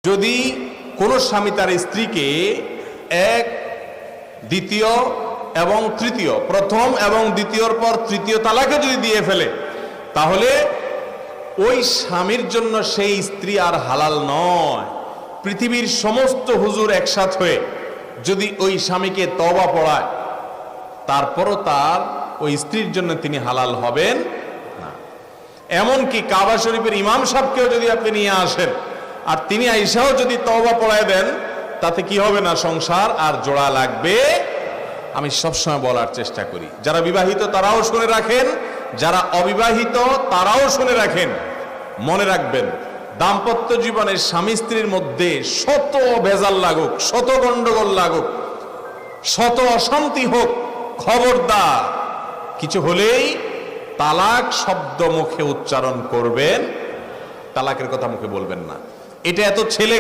যদি কোনো স্বামী তার স্ত্রীকে এক, দ্বিতীয় এবং তৃতীয়, প্রথম এবং দ্বিতীয়র পর তৃতীয় তালাকে যদি দিয়ে ফেলে, তাহলে ওই স্বামীর জন্য সেই স্ত্রী আর হালাল নয়। পৃথিবীর সমস্ত হুজুর একসাথ হয়ে যদি ওই স্বামীকে তওবা পড়ায়, তারপরও তার ওই স্ত্রীর জন্য তিনি হালাল হবেন না। এমনকি কাবা শরীফের ইমাম সাহেবকেও যদি আপনি নিয়ে আসেন আর তিনি আইসাও যদি তওবা পড়ায় দেন, তাতে কি হবে না, সংসার আর জোড়া লাগবে। আমি সবসময় বলার চেষ্টা করি, যারা বিবাহিত তারাও শুনে রাখেন, যারা অবিবাহিত তারাও শুনে রাখেন। মনে রাখবেন, দাম্পত্য জীবনে স্বামী স্ত্রীর মধ্যে শত ভেজাল লাগুক, শত গন্ডগোল লাগুক, শত অশান্তি হোক, খবরদার কিছু হলেই তালাক শব্দ মুখে উচ্চারণ করবেন, তালাকের কথা মুখে বলবেন না। এটা এত ছেলে